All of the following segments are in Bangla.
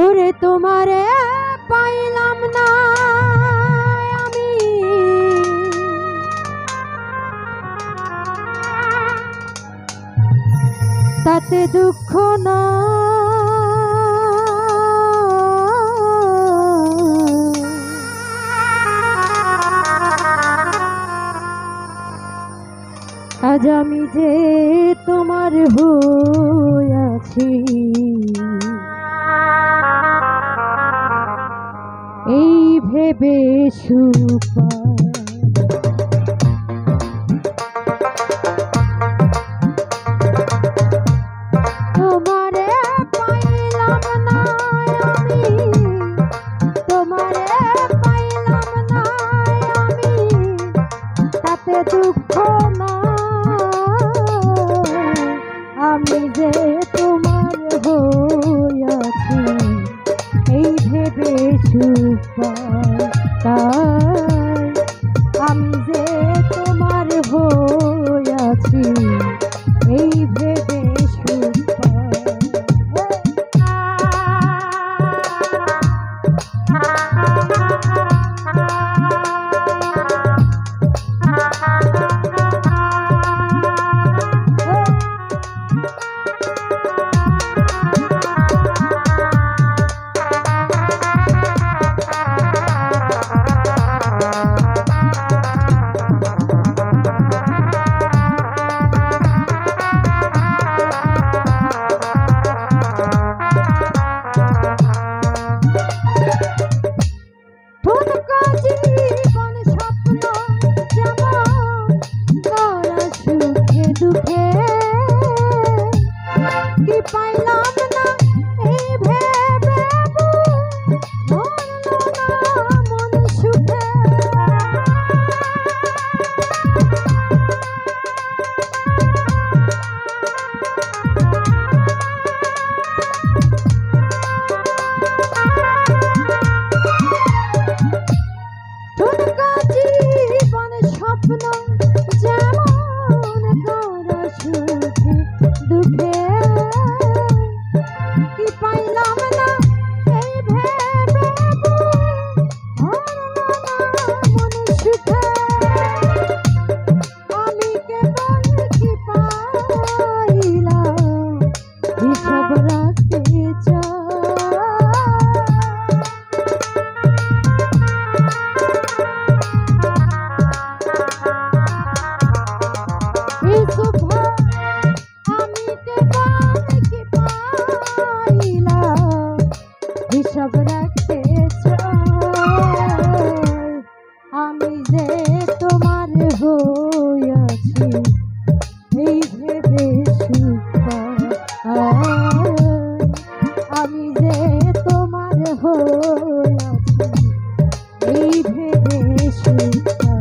ওরে তোমারে পাইলাম না আমি, তাতে দুঃখ না। আজ আমি যে তোমার হইয়াছি, এই ভেবে সুপা তোমারে পাইলাম না আমি, তোমারে পাইলাম না আমি, তাতে দুঃখ না। আমি যে তোমার হইয়াছি, এই ভেবে সুপা তাই আমি যে তোমার হইয়াছি, এই ভেবে সুপা। হিসাব রাখতে চাই, আমি যে তোমার হইয়াছি, এই ভেবে সুপা আমি যে তোমার হইয়াছি, এই ভেবে সুপা।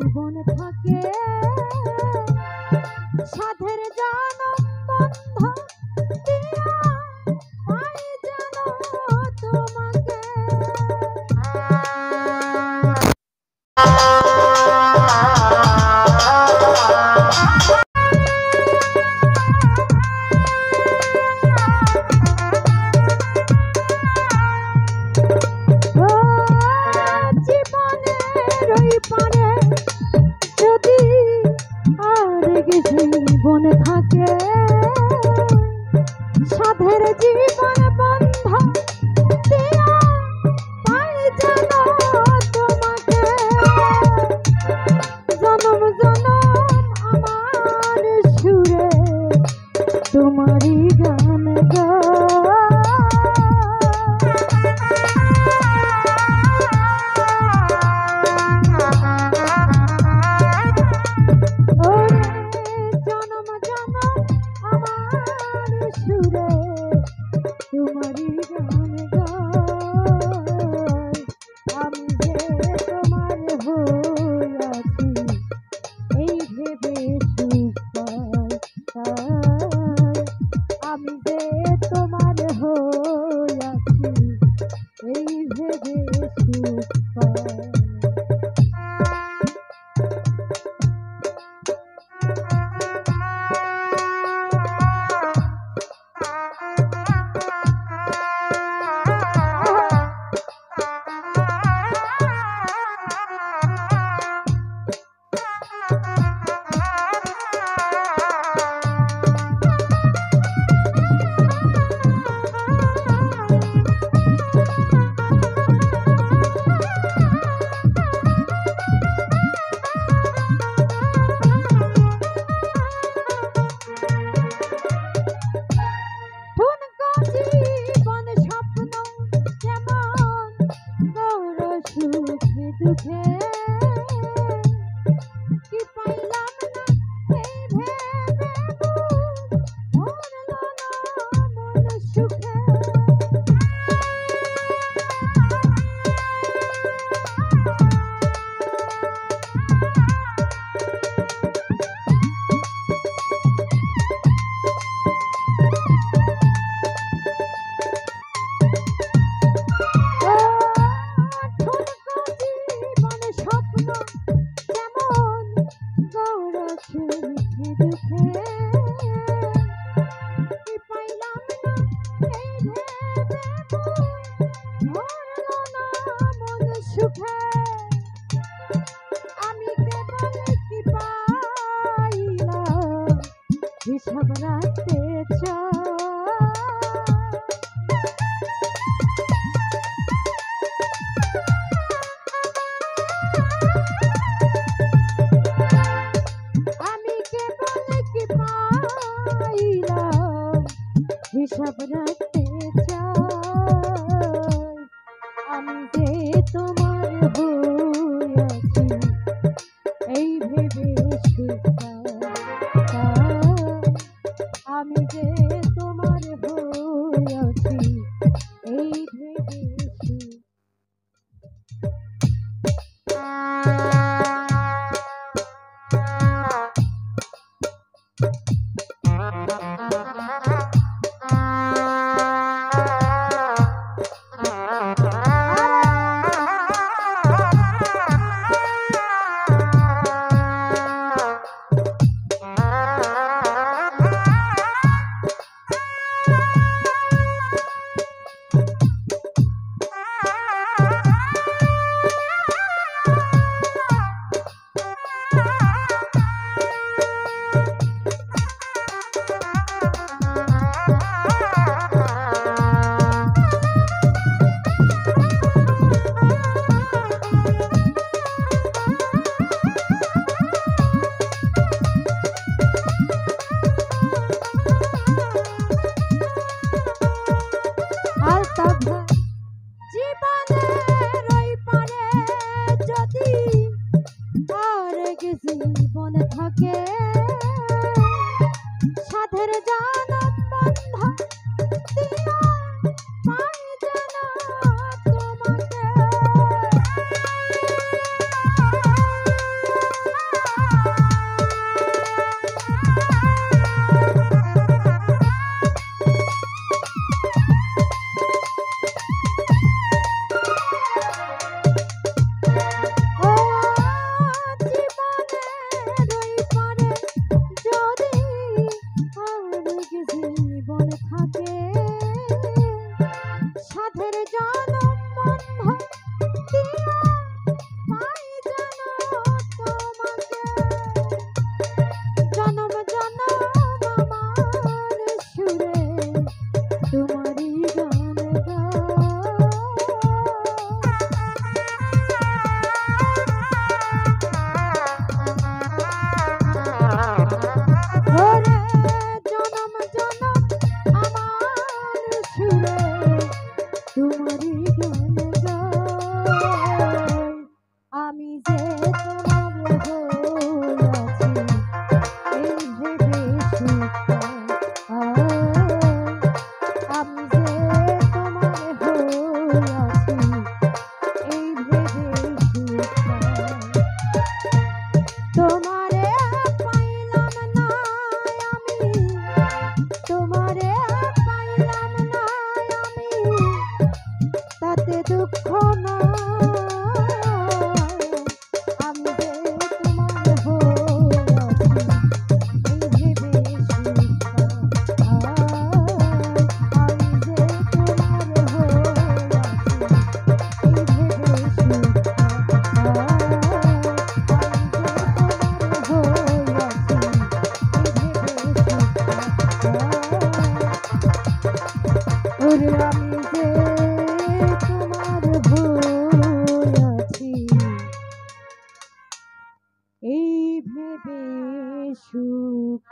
জীবন থাকে সাধের জানো বন্ধ দিয়া, পাই জানো তোমাকে। জীবনের ওই পারে যদি আরেক জীবন থাকে, সাধের জীবন বন্ধ দিয়া, পাই জানো তোমাকে। জনম জনম সুখে কি পাইলাম না এই ভেবে ভরলো না মন সুখে হিসাব রাখতে আমি কেবল কি পাইলাম হিসাব রাখতে চাই আমি যে তোমার হইয়াছি এই ভেবে আমি যে তোমার হইয়াছি এই ভেবে জীবনে থাকে সাধের জানাম বন্ধা দিয়া পাই জানা তোমাকে সাধের জানাম বন্ধা দিয়া পাই জানা তোমাকে জনম জনম আমার সুরে তোমারই গান ওরে জনম জনম আমার সুরে তোমারই গান গাই আমি যে তোমার হইয়াছি এই ভেবে আমি যে তোমার হইয়াছি এই ভেবে তোমারে পাইলাম না আমি তোমারে পাইলাম না আমি তাতে দুঃখ না আমি যে তোমার হইয়াছি এই ভেবে আমি যে তোমার হইয়াছি এই ভেবে আমি যে তোমার হইয়াছি এই ভেবে সুখ